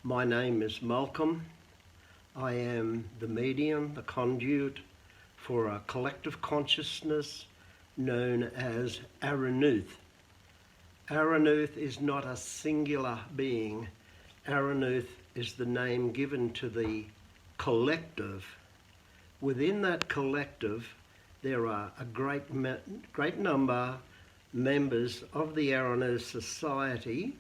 My name is Malcolm. I am the medium, the conduit for a collective consciousness known as Aranuth. Aranuth is not a singular being. Aranuth is the name given to the collective. Within that collective, there are a great number members of the Aranuth Society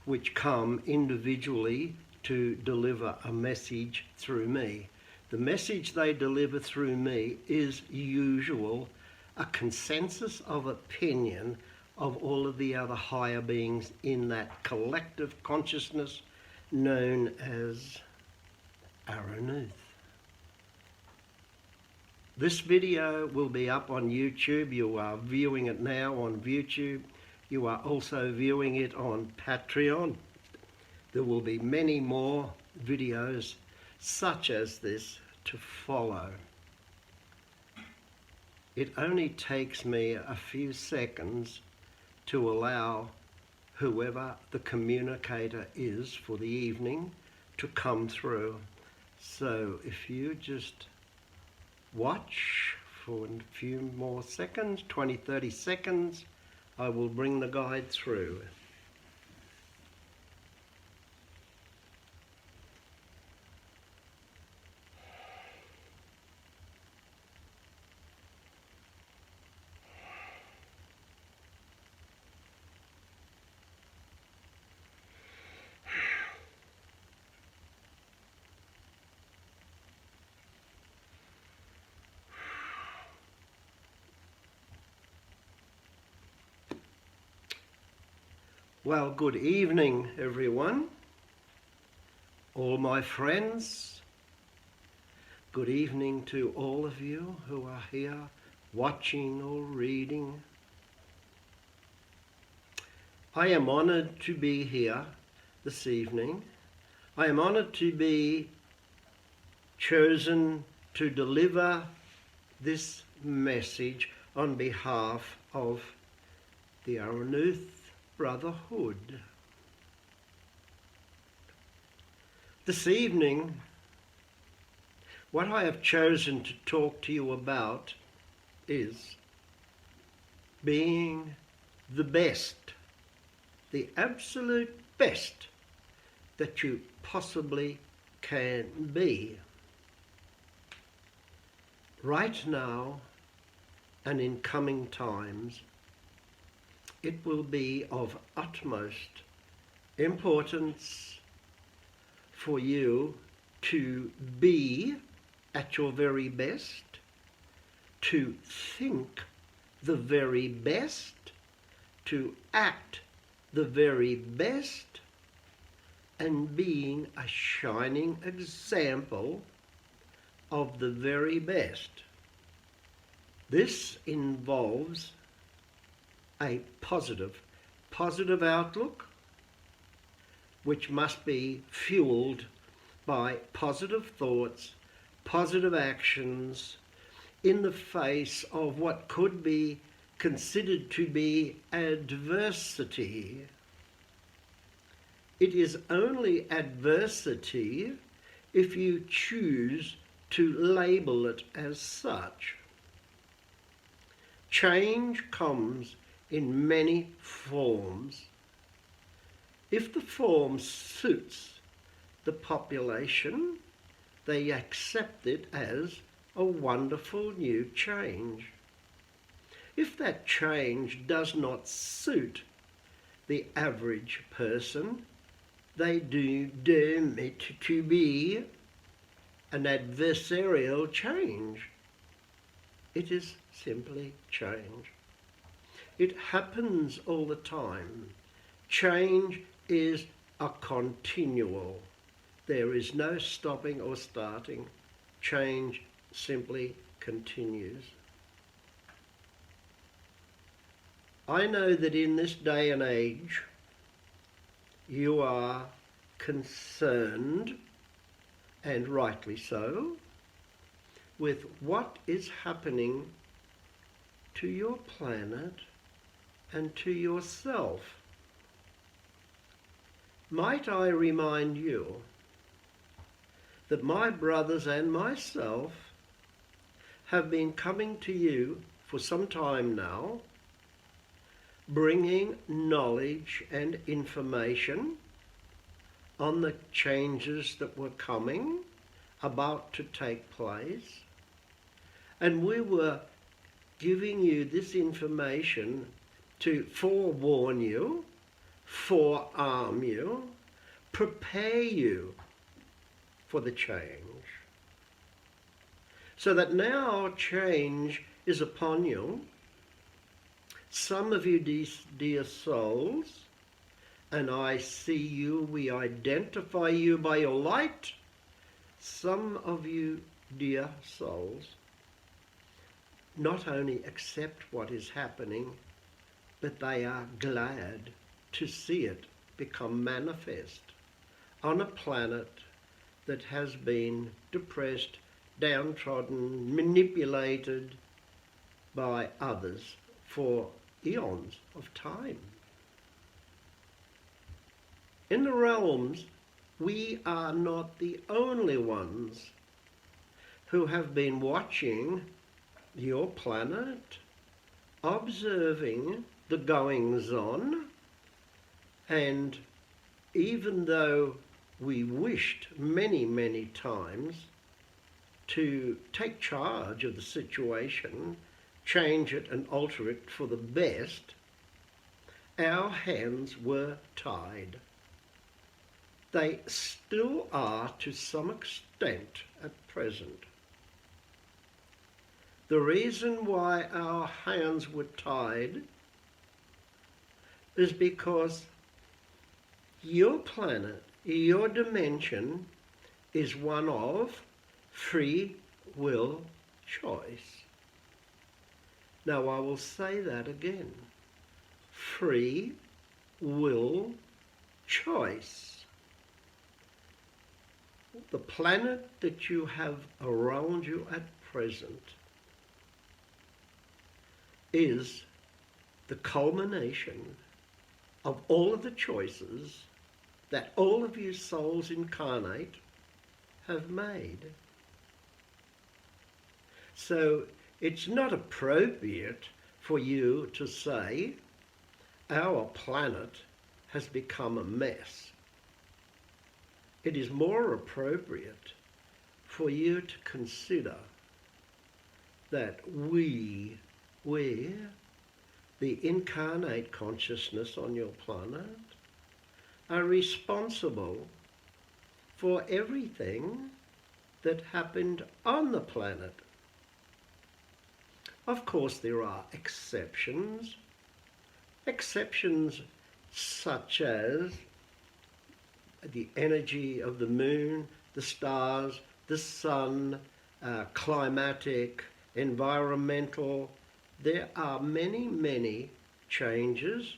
which come individually to deliver a message through me. The message they deliver through me is a consensus of opinion of all of the other higher beings in that collective consciousness known as Aranuth. This video will be up on YouTube. You are viewing it now on YouTube. You are also viewing it on Patreon. There will be many more videos such as this to follow. It only takes me a few seconds to allow whoever the communicator is for the evening to come through. So if you just watch for a few more seconds, 20-30 seconds, I will bring the guide through. Well, good evening, everyone, all my friends. Good evening to all of you who are here watching or reading. I am honoured to be here this evening. I am honoured to be chosen to deliver this message on behalf of the Aranuth Brotherhood. This evening, what I have chosen to talk to you about is being the best, the absolute best that you possibly can be. Right now and in coming times, it will be of utmost importance for you to be at your very best, to think the very best, to act the very best, and being a shining example of the very best. This involves a positive outlook, which must be fueled by positive thoughts, positive actions in the face of what could be considered to be adversity. It is only adversity if you choose to label it as such. Change comes in many forms. If the form suits the population, they accept it as a wonderful new change. If that change does not suit the average person, they do deem it to be an adversarial change. It is simply change. It happens all the time. Change is a continual. There is no stopping or starting. Change simply continues. I know that in this day and age, you are concerned, and rightly so, with what is happening to your planet and to yourself. Might I remind you that my brothers and myself have been coming to you for some time now, bringing knowledge and information on the changes that were coming, about to take place. And we were giving you this information to forewarn you, forearm you, prepare you for the change. So that now change is upon you. Some of you, dear souls, and I see you, we identify you by your light. Some of you, dear souls, not only accept what is happening, but they are glad to see it become manifest on a planet that has been depressed, downtrodden, manipulated by others for eons of time. In the realms, we are not the only ones who have been watching your planet, observing the goings-on, and even though we wished many, many times to take charge of the situation, change it and alter it for the best, our hands were tied. They still are to some extent at present. The reason why our hands were tied is because your planet, your dimension, is one of free will choice. Now I will say that again. Free will choice. The planet that you have around you at present is the culmination of all of the choices that all of you souls incarnate have made. So it's not appropriate for you to say our planet has become a mess. It is more appropriate for you to consider that we, the incarnate consciousness on your planet, are responsible for everything that happened on the planet. Of course, there are exceptions such as the energy of the moon, the stars, the sun, climatic, environmental. There are many, many changes,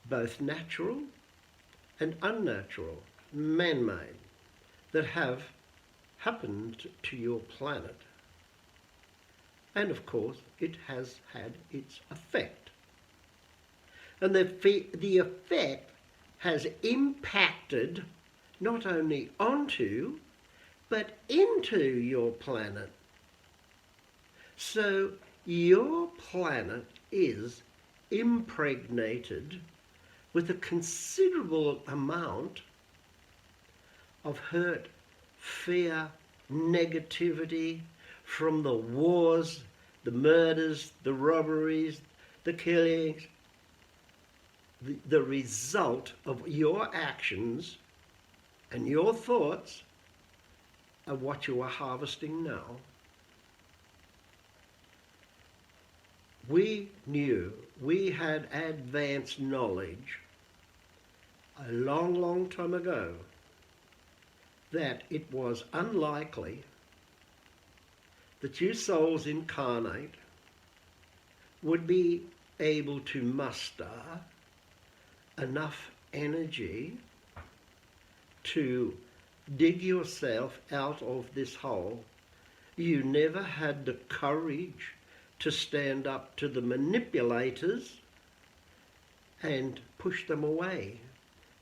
both natural and unnatural, man-made, that have happened to your planet. And of course, it has had its effect. And the effect has impacted not only onto, but into your planet. So your planet is impregnated with a considerable amount of hurt, fear, negativity from the wars, the murders, the robberies, the killings, the result of your actions and your thoughts of what you are harvesting now. We knew, we had advanced knowledge a long, long time ago that it was unlikely that you souls incarnate would be able to muster enough energy to dig yourself out of this hole. You never had the courage to stand up to the manipulators and push them away.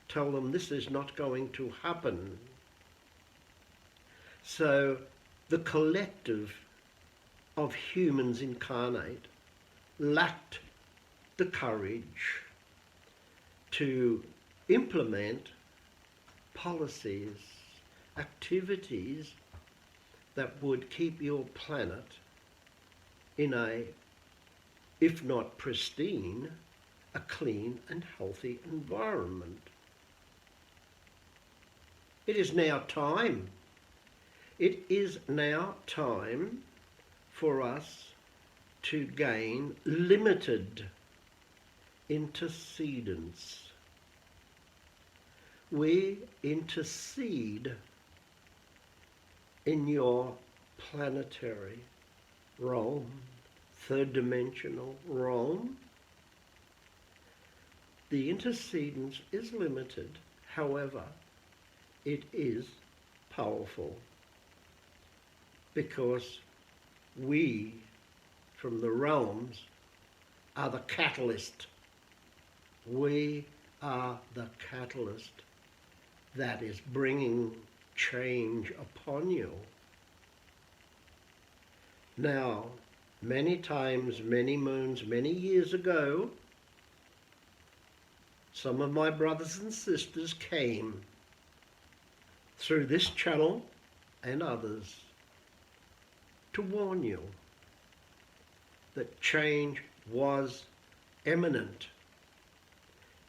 tell them this is not going to happen. So the collective of humans incarnate lacked the courage to implement policies, activities that would keep your planet in a, if not pristine, a clean and healthy environment. It is now time. It is now time for us to gain limited intercedence. We intercede in your planetary realm, third dimensional realm. The intercedence is limited, however, it is powerful because we from the realms are the catalyst. We are the catalyst that is bringing change upon you. Now, many times, many moons, many years ago, some of my brothers and sisters came through this channel and others to warn you that change was imminent.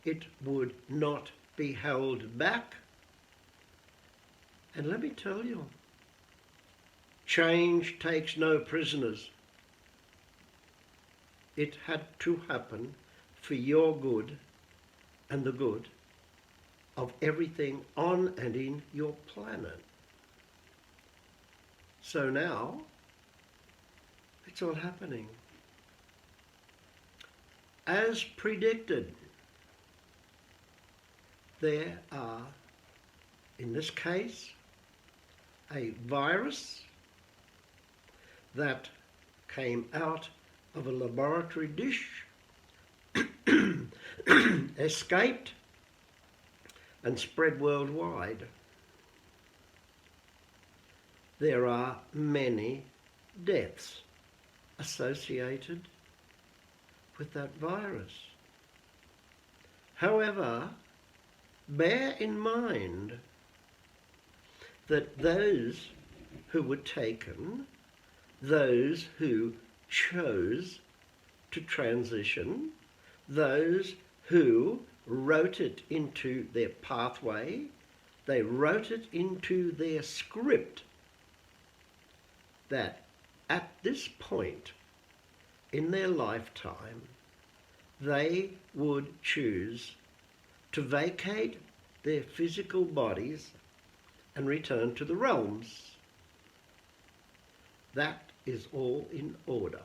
It would not be held back. And let me tell you, change takes no prisoners. It had to happen for your good and the good of everything on and in your planet. So now, it's all happening. As predicted, there are, in this case, a virus that came out of a laboratory dish, escaped, and spread worldwide. There are many deaths associated with that virus. However, bear in mind that those who were taken, those who chose to transition, those who wrote it into their pathway, they wrote it into their script that at this point in their lifetime they would choose to vacate their physical bodies and return to the realms. That is all in order,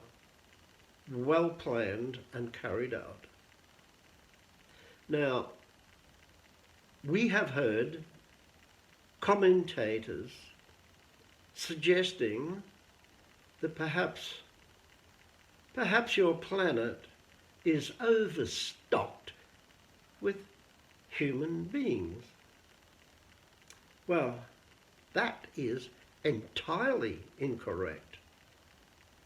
well planned and carried out. Now, we have heard commentators suggesting that perhaps your planet is overstocked with human beings. Well, that is entirely incorrect,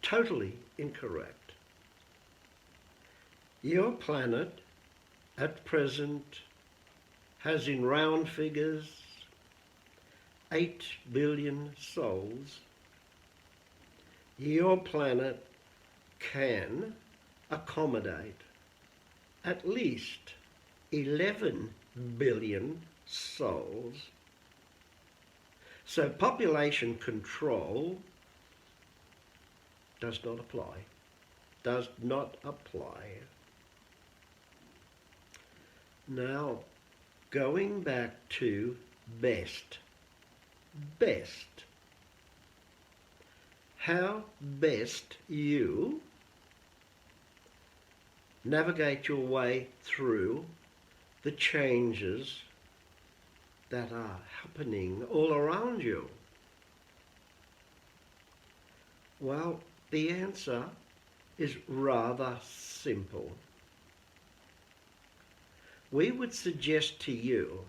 totally incorrect. Your planet at present has, in round figures, 8 billion souls. Your planet can accommodate at least 11 billion souls. So population control does not apply. Does not apply. Now, going back to best. How best you navigate your way through the changes that are happening all around you? Well, the answer is rather simple. we would suggest to you,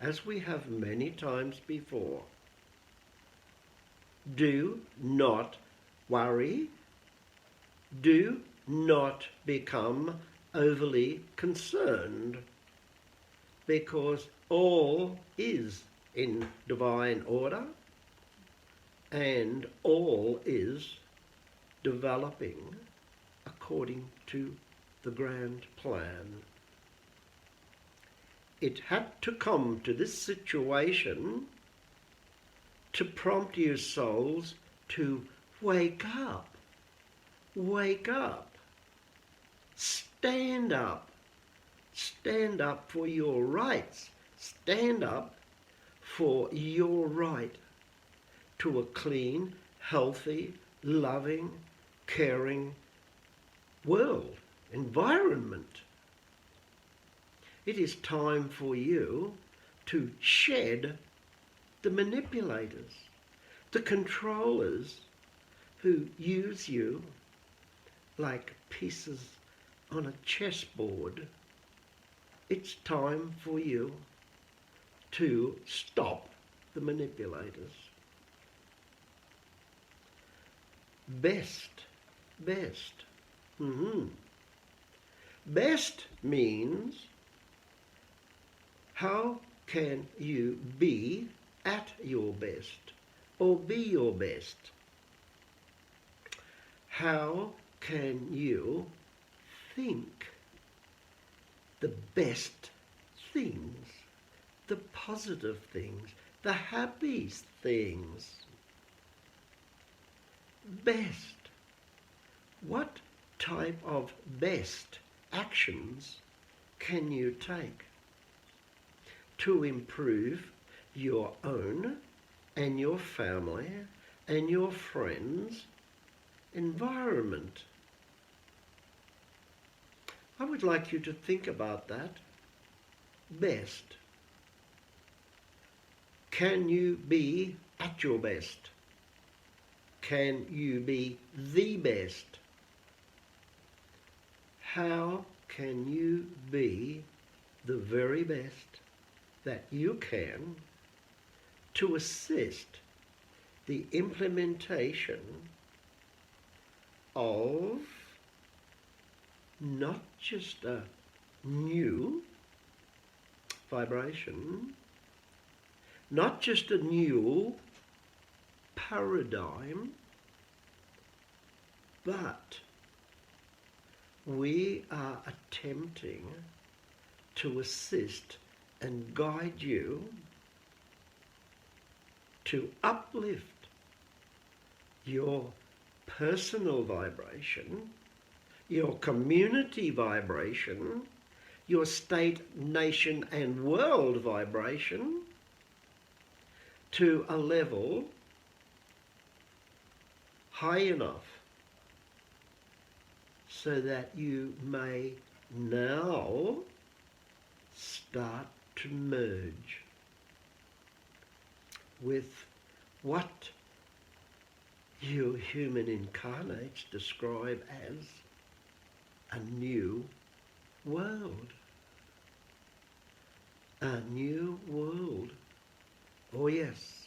as we have many times before, do not worry, do not become overly concerned, because all is in divine order and all is developing according to the grand plan. It had to come to this situation to prompt you souls to wake up, stand up for your rights, stand up for your right to a clean, healthy, loving, caring world, environment. It is time for you to shed the manipulators, the controllers who use you like pieces on a chessboard. It's time for you to stop the manipulators. Best. Best means how can you be at your best or be your best? How can you think the best things, the positive things, the happy things? Best. What type of best actions can you take to improve your own and your family and your friends' environment? I would like you to think about that. Best. Can you be at your best? Can you be the best? How can you be the very best that you can to assist the implementation of not just a new vibration, not just a new paradigm, but we are attempting to assist and guide you to uplift your personal vibration, your community vibration, your state, nation and world vibration to a level high enough so that you may now start to merge with what you human incarnates describe as a new world. A new world. Oh yes.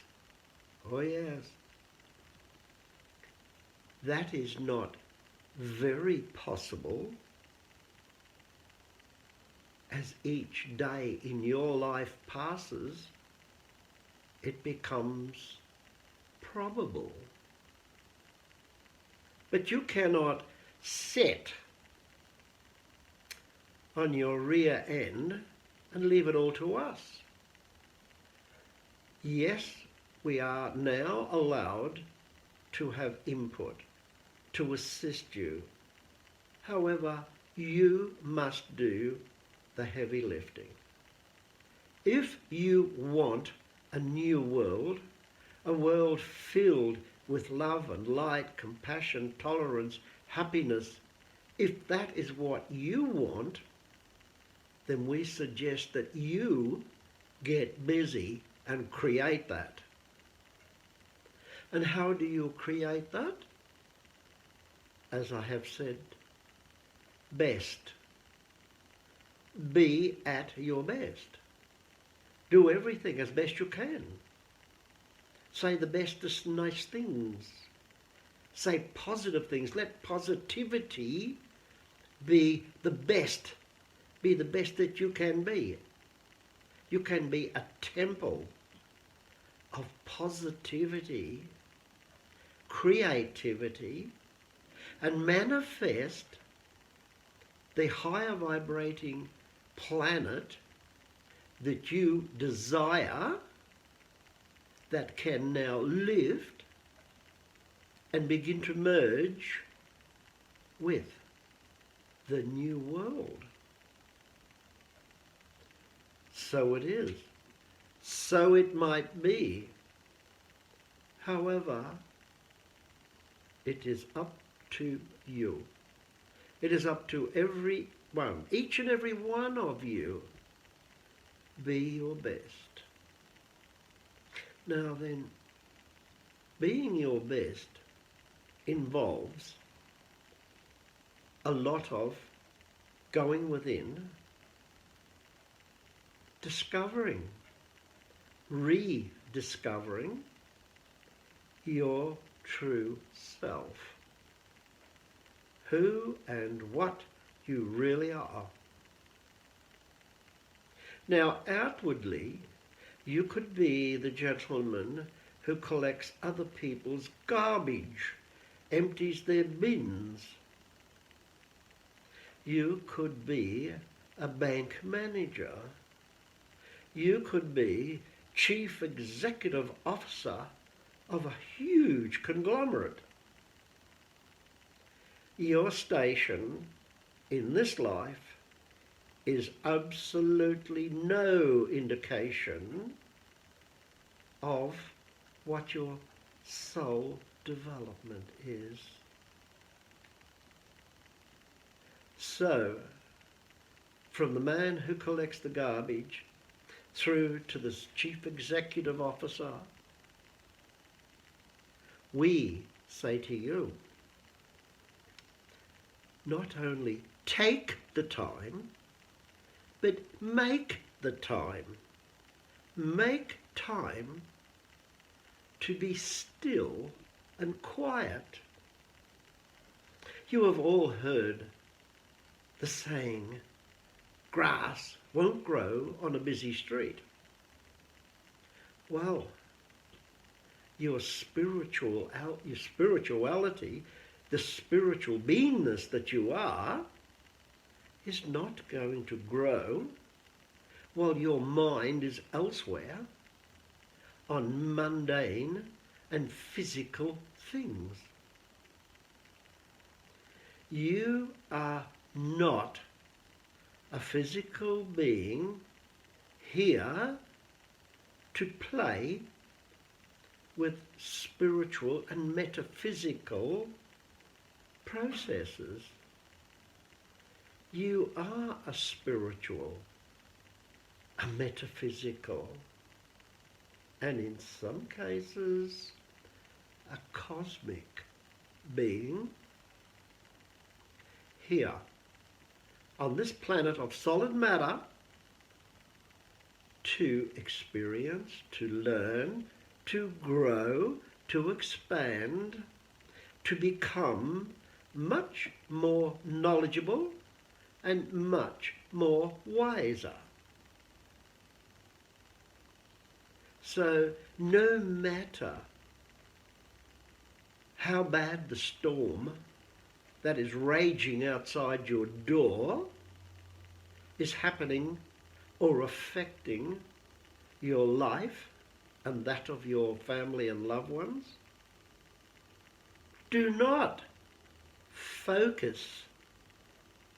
Oh yes. That is not very possible. As each day in your life passes, it becomes probable. But you cannot sit on your rear end and leave it all to us. Yes, we are now allowed to have input, to assist you. However, you must do the heavy lifting. If you want a new world, a world filled with love and light, compassion, tolerance, happiness, if that is what you want, then we suggest that you get busy and create that. And how do you create that? As I have said, best. Be at your best. Do everything as best you can. Say the bestest nice things. Say positive things. Let positivity be the best. Be the best that you can be. You can be a temple of positivity, creativity, and manifest the higher vibrating planet that you desire, that can now lift and begin to merge with the new world. So it is. So it might be. However, it is up to you. It is up to everyone, each and every one of you. Be your best. Now then, being your best involves a lot of going within, discovering, rediscovering your true self, who and what you really are. Now, outwardly, you could be the gentleman who collects other people's garbage, empties their bins. You could be a bank manager. You could be chief executive officer of a huge conglomerate. Your station in this life is absolutely no indication of what your soul development is. So, from the man who collects the garbage through to the chief executive officer, we say to you, not only take the time, but make the time. Make time to be still and quiet. You have all heard the saying, grass won't grow on a busy street. Well, your spirituality, the spiritual beingness that you are, is not going to grow while your mind is elsewhere on mundane and physical things. You are not a physical being here to play with spiritual and metaphysical processes. You are a spiritual, a metaphysical, and in some cases, a cosmic being here on this planet of solid matter to experience, to learn, to grow, to expand, to become much more knowledgeable and much more wiser. So no matter how bad the storm that is raging outside your door is happening or affecting your life and that of your family and loved ones, do not focus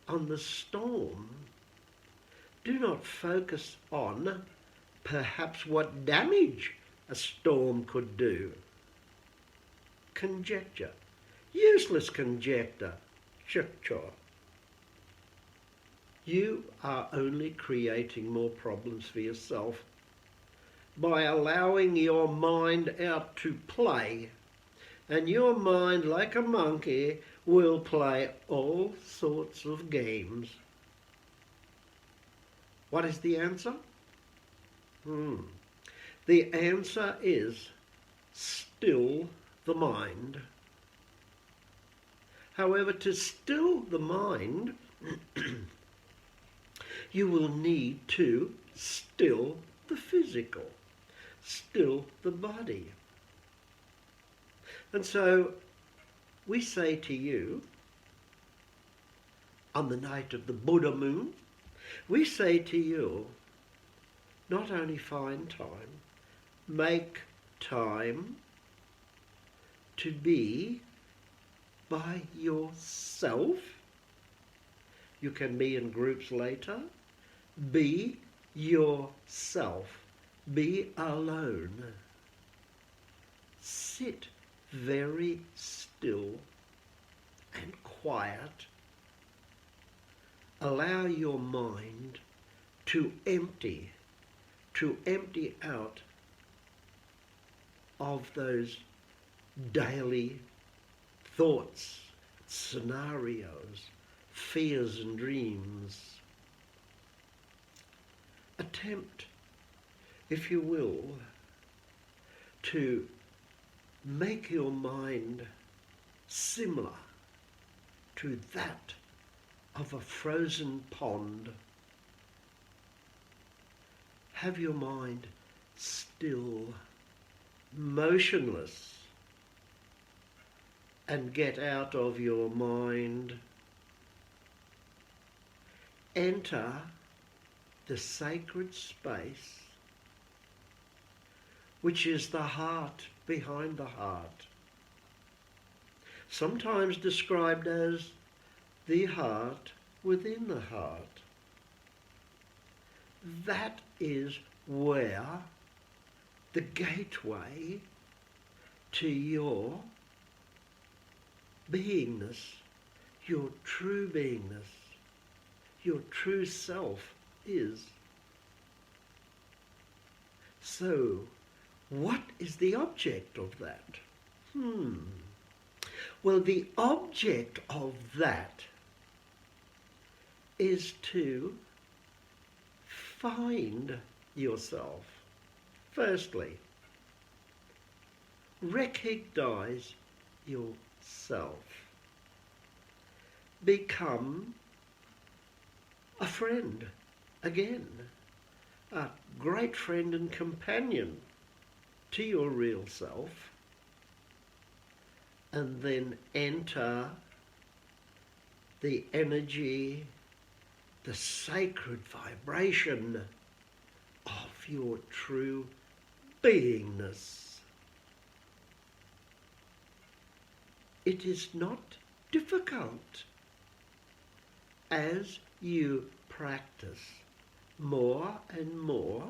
on the storm. Do not focus on perhaps what damage a storm could do. Conjecture. Useless conjecture. You are only creating more problems for yourself by allowing your mind out to play. And your mind, like a monkey, will play all sorts of games. What is the answer? The answer is still the mind. However, to still the mind, you will need to still the physical, still the body. And so we say to you, on the night of the Buddha moon, we say to you, not only find time, make time to be by yourself. You can be in groups later. Be yourself. Be alone. Sit very still and quiet. Allow your mind to empty out of those daily thoughts, scenarios, fears and dreams. Attempt, if you will, to make your mind similar to that of a frozen pond. Have your mind still, motionless, and get out of your mind. Enter the sacred space, which is the heart behind the heart, sometimes described as the heart within the heart. That is where the gateway to your beingness, your true beingness, your true self is. So, what is the object of that? Well, the object of that is to find yourself. Firstly, recognize yourself. Become a friend again, a great friend and companion to your real self, and then enter the energy, the sacred vibration of your true beingness. It is not difficult as you practice more and more,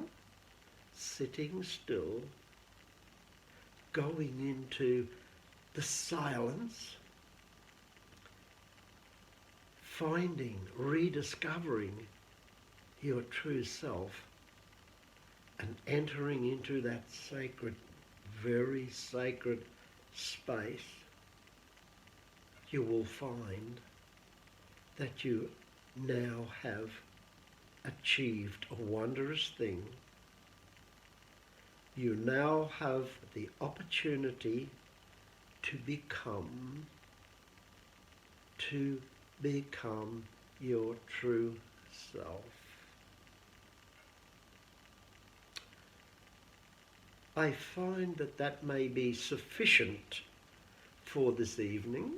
sitting still, going into the silence, finding, rediscovering your true self, and entering into that sacred, very sacred space, you will find that you now have achieved a wondrous thing. You now have the opportunity to become your true self. I find that may be sufficient for this evening.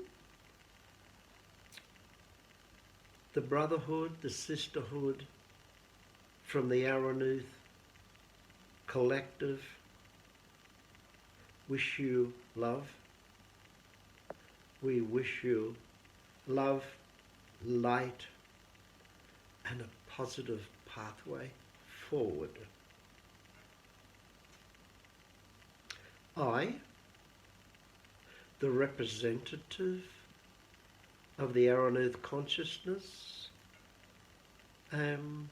The brotherhood, the sisterhood from the Aranuth collective wish you love. We wish you love, light, and a positive pathway forward. I, the representative of the Aranuth consciousness, am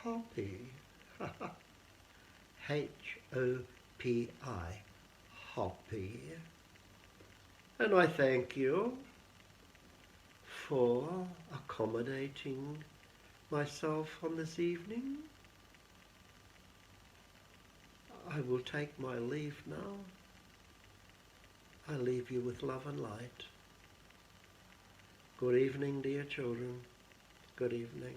happy. H-O-P-I, happy. And I thank you for accommodating myself on this evening. I will take my leave now. I leave you with love and light. Good evening, dear children. Good evening.